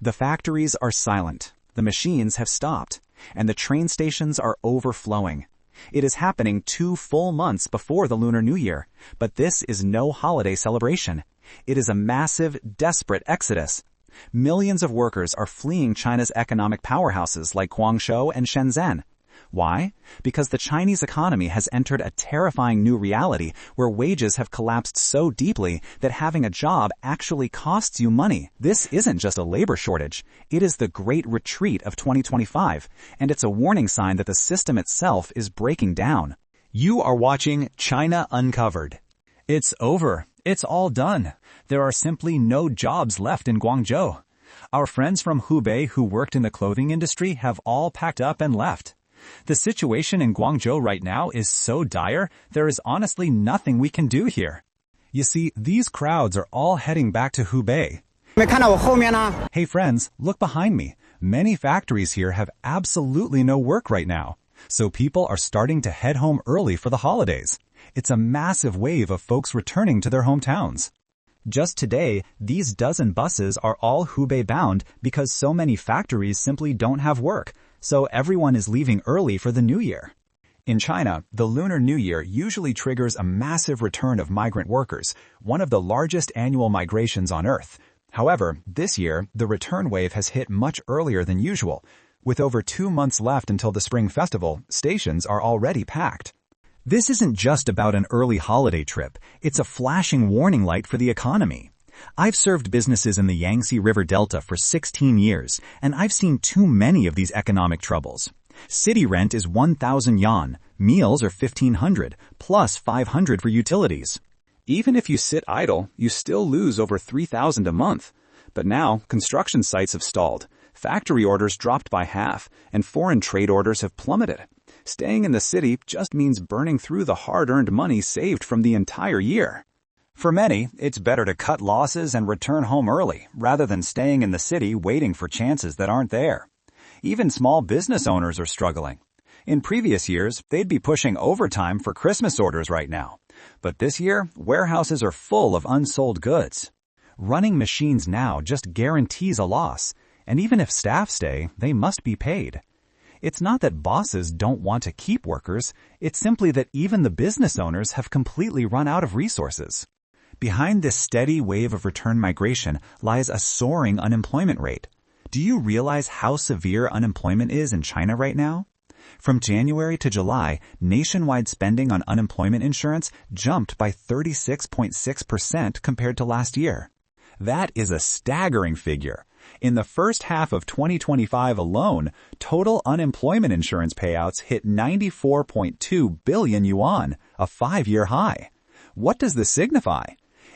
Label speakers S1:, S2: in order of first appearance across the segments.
S1: The factories are silent, the machines have stopped, and the train stations are overflowing. It is happening 2 full months before the Lunar New Year, but this is no holiday celebration. It is a massive, desperate exodus. Millions of workers are fleeing China's economic powerhouses like Guangzhou and Shenzhen. Why? Because the Chinese economy has entered a terrifying new reality where wages have collapsed so deeply that having a job actually costs you money. This isn't just a labor shortage. It is the Great Retreat of 2025, and it's a warning sign that the system itself is breaking down. You are watching China Uncovered. It's over. It's all done. There are simply no jobs left in Guangzhou. Our friends from Hubei who worked in the clothing industry have all packed up and left. The situation in Guangzhou right now is so dire, there is honestly nothing we can do here. You see, these crowds are all heading back to Hubei. Hey friends, look behind me. Many factories here have absolutely no work right now. So people are starting to head home early for the holidays. It's a massive wave of folks returning to their hometowns. Just today, these dozen buses are all Hubei bound because so many factories simply don't have work. So everyone is leaving early for the New Year. In China, the Lunar New Year usually triggers a massive return of migrant workers, one of the largest annual migrations on Earth. However, this year, the return wave has hit much earlier than usual. With over 2 months left until the Spring Festival, stations are already packed. This isn't just about an early holiday trip. It's a flashing warning light for the economy. I've served businesses in the Yangtze River Delta for 16 years, and I've seen too many of these economic troubles. City rent is 1,000 yuan, meals are 1,500, plus 500 for utilities. Even if you sit idle, you still lose over 3,000 a month. But now, construction sites have stalled, factory orders dropped by half, and foreign trade orders have plummeted. Staying in the city just means burning through the hard-earned money saved from the entire year. For many, it's better to cut losses and return home early, rather than staying in the city waiting for chances that aren't there. Even small business owners are struggling. In previous years, they'd be pushing overtime for Christmas orders right now. But this year, warehouses are full of unsold goods. Running machines now just guarantees a loss, and even if staff stay, they must be paid. It's not that bosses don't want to keep workers, it's simply that even the business owners have completely run out of resources. Behind this steady wave of return migration lies a soaring unemployment rate. Do you realize how severe unemployment is in China right now? From January to July, nationwide spending on unemployment insurance jumped by 36.6% compared to last year. That is a staggering figure. In the first half of 2025 alone, total unemployment insurance payouts hit 94.2 billion yuan, a 5-year high. What does this signify?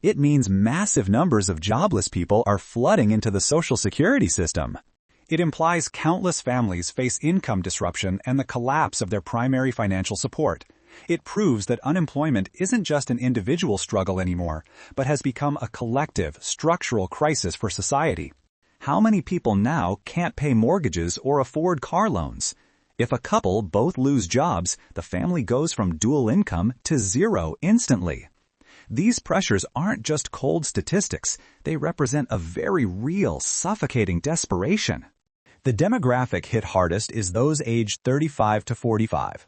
S1: It means massive numbers of jobless people are flooding into the social security system. It implies countless families face income disruption and the collapse of their primary financial support. It proves that unemployment isn't just an individual struggle anymore, but has become a collective, structural crisis for society. How many people now can't pay mortgages or afford car loans? If a couple both lose jobs, the family goes from dual income to zero instantly. These pressures aren't just cold statistics, they represent a very real, suffocating desperation. The demographic hit hardest is those aged 35 to 45.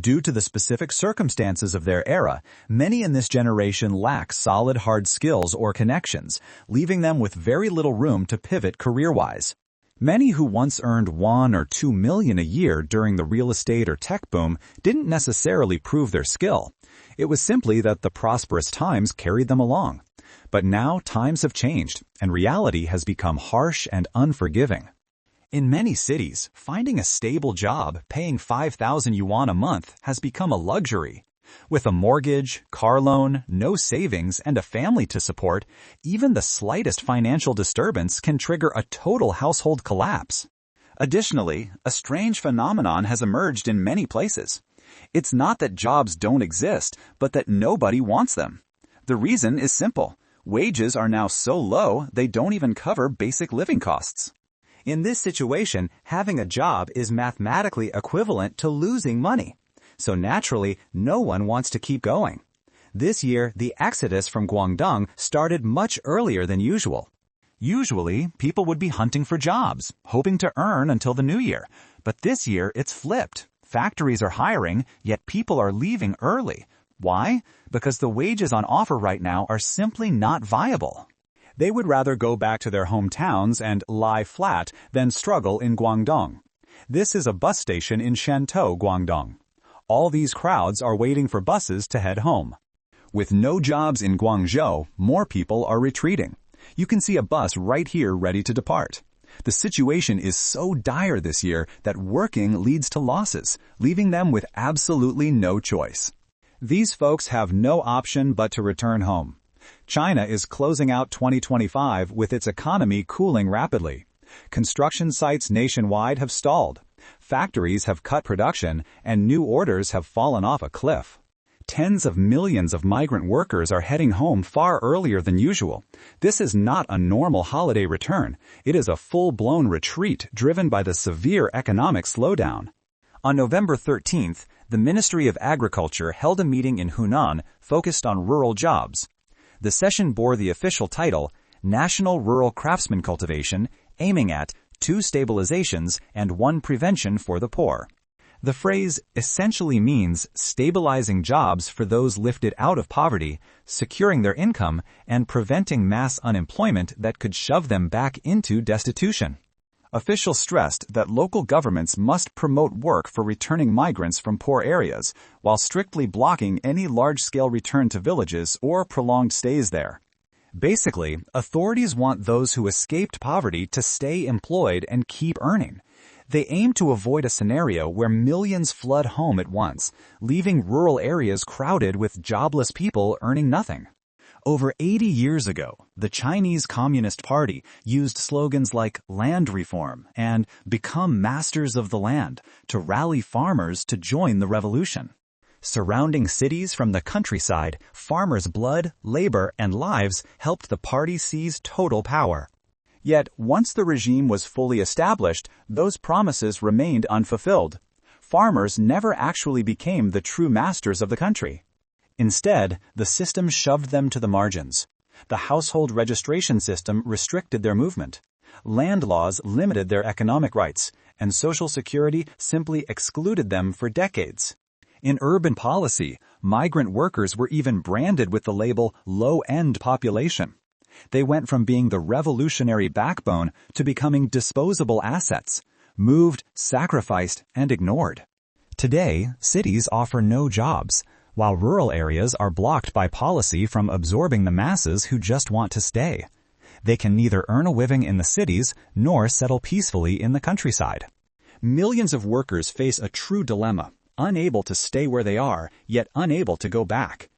S1: Due to the specific circumstances of their era, many in this generation lack solid hard skills or connections, leaving them with very little room to pivot career-wise. Many who once earned 1 or 2 million a year during the real estate or tech boom didn't necessarily prove their skill. It was simply that the prosperous times carried them along. But now times have changed, and reality has become harsh and unforgiving. In many cities, finding a stable job paying 5,000 yuan a month has become a luxury. With a mortgage, car loan, no savings, and a family to support, even the slightest financial disturbance can trigger a total household collapse. Additionally, a strange phenomenon has emerged in many places. It's not that jobs don't exist, but that nobody wants them. The reason is simple. Wages are now so low they don't even cover basic living costs. In this situation, having a job is mathematically equivalent to losing money. So naturally, no one wants to keep going. This year, the exodus from Guangdong started much earlier than usual. Usually, people would be hunting for jobs, hoping to earn until the new year. But this year, it's flipped. Factories are hiring, yet people are leaving early. Why? Because the wages on offer right now are simply not viable. They would rather go back to their hometowns and lie flat than struggle in Guangdong. This is a bus station in Shantou, Guangdong. All these crowds are waiting for buses to head home. With no jobs in Guangzhou, more people are retreating. You can see a bus right here ready to depart. The situation is so dire this year that working leads to losses, leaving them with absolutely no choice. These folks have no option but to return home. China is closing out 2025 with its economy cooling rapidly. Construction sites nationwide have stalled. Factories have cut production, and new orders have fallen off a cliff. Tens of millions of migrant workers are heading home far earlier than usual. This is not a normal holiday return. It is a full-blown retreat driven by the severe economic slowdown. On November 13th, the Ministry of Agriculture held a meeting in Hunan focused on rural jobs. The session bore the official title, National Rural Craftsman Cultivation, aiming at 2 stabilizations and 1 prevention for the poor. The phrase essentially means stabilizing jobs for those lifted out of poverty, securing their income, and preventing mass unemployment that could shove them back into destitution. Officials stressed that local governments must promote work for returning migrants from poor areas, while strictly blocking any large-scale return to villages or prolonged stays there. Basically, authorities want those who escaped poverty to stay employed and keep earning. They aim to avoid a scenario where millions flood home at once, leaving rural areas crowded with jobless people earning nothing. Over 80 years ago, the Chinese Communist Party used slogans like land reform and become masters of the land to rally farmers to join the revolution. Surrounding cities from the countryside, farmers' blood, labor, and lives helped the party seize total power. Yet, once the regime was fully established, those promises remained unfulfilled. Farmers never actually became the true masters of the country. Instead, the system shoved them to the margins. The household registration system restricted their movement. Land laws limited their economic rights, and Social Security simply excluded them for decades. In urban policy, migrant workers were even branded with the label low-end population. They went from being the revolutionary backbone to becoming disposable assets, moved, sacrificed, and ignored. Today, cities offer no jobs, while rural areas are blocked by policy from absorbing the masses who just want to stay. They can neither earn a living in the cities nor settle peacefully in the countryside. Millions of workers face a true dilemma, unable to stay where they are, yet unable to go back.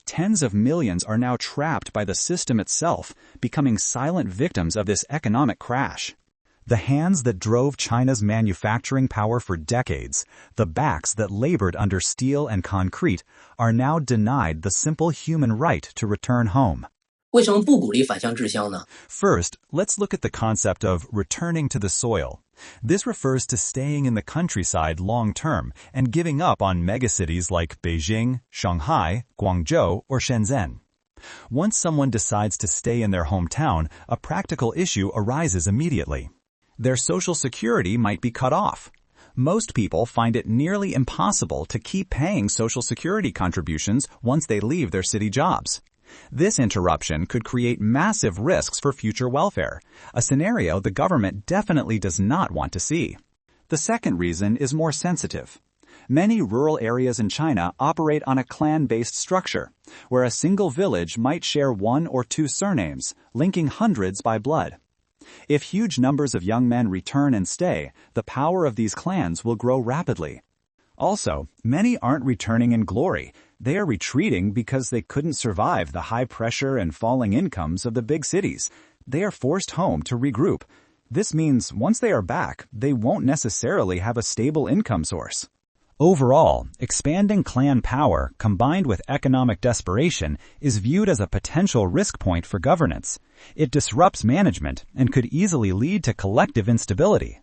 S1: Tens of millions are now trapped by the system itself, becoming silent victims of this economic crash. The hands that drove China's manufacturing power for decades, the backs that labored under steel and concrete, are now denied the simple human right to return home.
S2: 为什么不鼓励返乡治乡呢?
S1: First, let's look at the concept of returning to the soil. This refers to staying in the countryside long-term and giving up on megacities like Beijing, Shanghai, Guangzhou, or Shenzhen. Once someone decides to stay in their hometown, a practical issue arises immediately. Their Social Security might be cut off. Most people find it nearly impossible to keep paying Social Security contributions once they leave their city jobs. This interruption could create massive risks for future welfare, a scenario the government definitely does not want to see. The second reason is more sensitive. Many rural areas in China operate on a clan-based structure, where a single village might share 1 or 2 surnames, linking hundreds by blood. If huge numbers of young men return and stay, the power of these clans will grow rapidly. Also, many aren't returning in glory. They are retreating because they couldn't survive the high pressure and falling incomes of the big cities. They are forced home to regroup. This means once they are back, they won't necessarily have a stable income source. Overall, expanding clan power combined with economic desperation is viewed as a potential risk point for governance. It disrupts management and could easily lead to collective instability.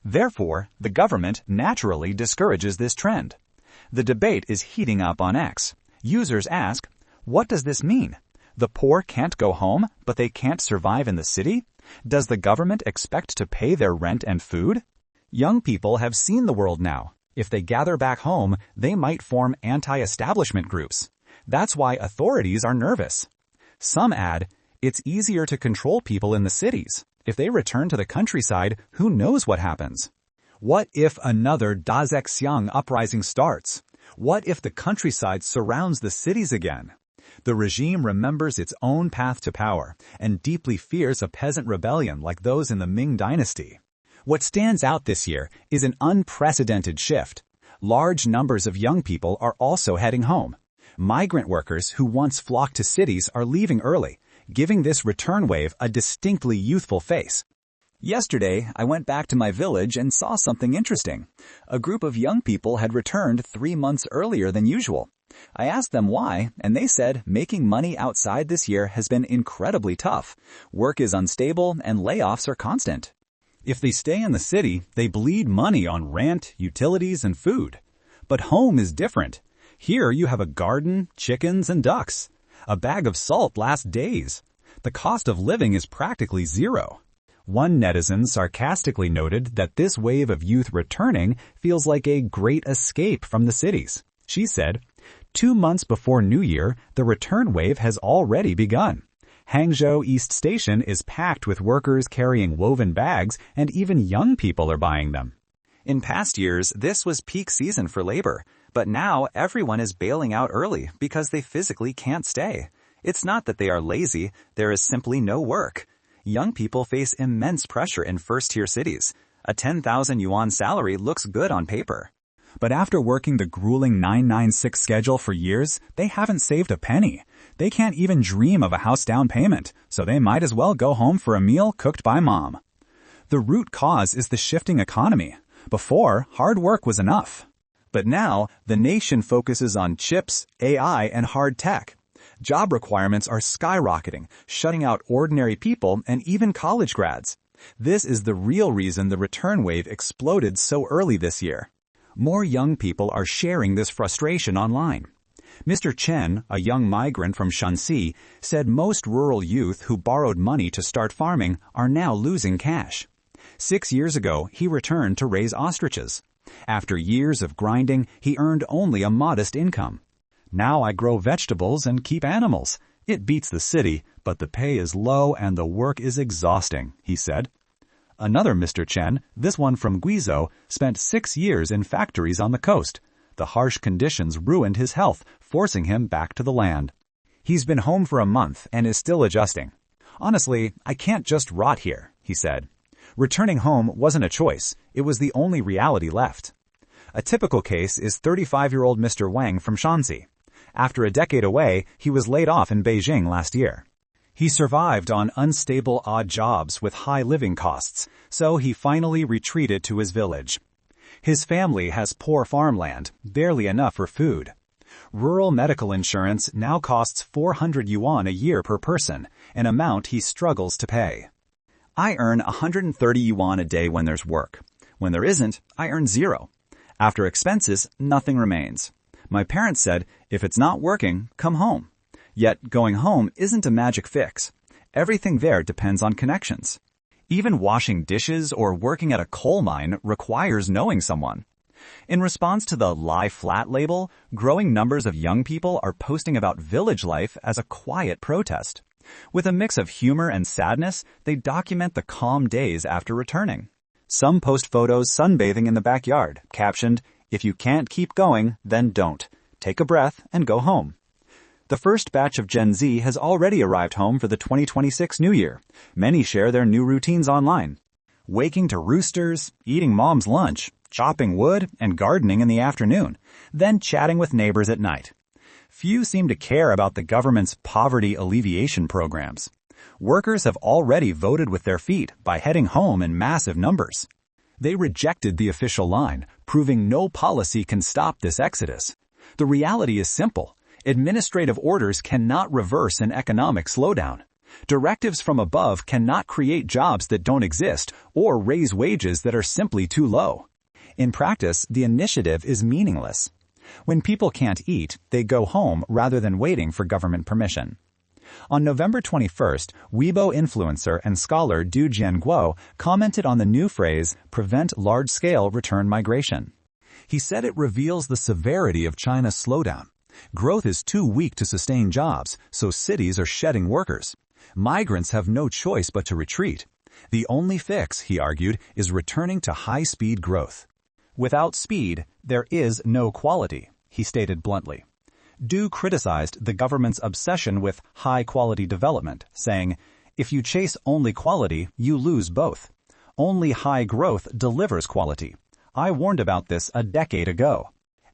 S1: Therefore, the government naturally discourages this trend. The debate is heating up on X. Users ask, What does this mean? The poor can't go home, but they can't survive in the city? Does the government expect to pay their rent and food? Young people have seen the world now. If they gather back home, they might form anti-establishment groups. That's why authorities are nervous. Some add, it's easier to control people in the cities. If they return to the countryside, who knows what happens? What if another Dazexiang uprising starts? What if the countryside surrounds the cities again? The regime remembers its own path to power and deeply fears a peasant rebellion like those in the Ming dynasty. What stands out this year is an unprecedented shift. Large numbers of young people are also heading home. Migrant workers who once flocked to cities are leaving early, giving this return wave a distinctly youthful face. Yesterday, I went back to my village and saw something interesting. A group of young people had returned 3 months earlier than usual. I asked them why, and they said making money outside this year has been incredibly tough. Work is unstable and layoffs are constant. If they stay in the city, they bleed money on rent, utilities, and food. But home is different. Here you have a garden, chickens, and ducks. A bag of salt lasts days. The cost of living is practically zero. One netizen sarcastically noted that this wave of youth returning feels like a great escape from the cities. She said, 2 months before New Year, the return wave has already begun. Hangzhou East Station is packed with workers carrying woven bags, and even young people are buying them. In past years, this was peak season for labor, but now everyone is bailing out early because they physically can't stay. It's not that they are lazy, there is simply no work. Young people face immense pressure in first-tier cities. A 10,000 yuan salary looks good on paper. But after working the grueling 996 schedule for years, they haven't saved a penny. They can't even dream of a house down payment, so they might as well go home for a meal cooked by mom. The root cause is the shifting economy. Before, hard work was enough. But now, the nation focuses on chips, AI, and hard tech. Job requirements are skyrocketing, shutting out ordinary people and even college grads. This is the real reason the return wave exploded so early this year. More young people are sharing this frustration online. Mr. Chen, a young migrant from Shanxi, said most rural youth who borrowed money to start farming are now losing cash. 6 years ago, he returned to raise ostriches. After years of grinding, he earned only a modest income. Now I grow vegetables and keep animals. It beats the city, but the pay is low and the work is exhausting, he said. Another Mr. Chen, this one from Guizhou, spent 6 years in factories on the coast. The harsh conditions ruined his health, forcing him back to the land. He's been home for a month and is still adjusting. Honestly, I can't just rot here, he said. Returning home wasn't a choice. It was the only reality left. A typical case is 35-year-old Mr. Wang from Shanxi. After a decade away, he was laid off in Beijing last year. He survived on unstable odd jobs with high living costs, so he finally retreated to his village. His family has poor farmland, barely enough for food. Rural medical insurance now costs 400 yuan a year per person, an amount he struggles to pay. I earn 130 yuan a day when there's work. When there isn't, I earn 0. After expenses, nothing remains. My parents said, if it's not working, come home. Yet going home isn't a magic fix. Everything there depends on connections. Even washing dishes or working at a coal mine requires knowing someone. In response to the Lie Flat label, growing numbers of young people are posting about village life as a quiet protest. With a mix of humor and sadness, they document the calm days after returning. Some post photos sunbathing in the backyard, captioned, "If you can't keep going, then don't. Take a breath and go home." The first batch of Gen Z has already arrived home for the 2026 New Year. Many share their new routines online. Waking to roosters, eating mom's lunch, chopping wood, and gardening in the afternoon, then chatting with neighbors at night. Few seem to care about the government's poverty alleviation programs. Workers have already voted with their feet by heading home in massive numbers. They rejected the official line, proving no policy can stop this exodus. The reality is simple. Administrative orders cannot reverse an economic slowdown. Directives from above cannot create jobs that don't exist or raise wages that are simply too low. In practice, the initiative is meaningless. When people can't eat, they go home rather than waiting for government permission. On November 21st, Weibo influencer and scholar Du Jianguo commented on the new phrase, prevent large-scale return migration. He said it reveals the severity of China's slowdown. Growth is too weak to sustain jobs, so cities are shedding workers. Migrants have no choice but to retreat. The only fix, he argued, is returning to high-speed growth. Without speed, there is no quality, he stated bluntly. Du criticized the government's obsession with high-quality development, saying, if you chase only quality, you lose both. Only high growth delivers quality. I warned about this a decade ago.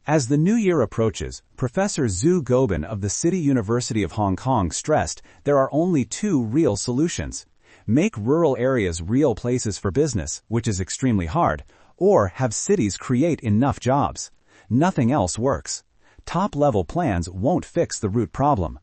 S1: As the new year approaches, Professor Zhu Gobin of the City University of Hong Kong stressed there are only two real solutions. Make rural areas real places for business, which is extremely hard, or have cities create enough jobs. Nothing else works. Top-level plans won't fix the root problem.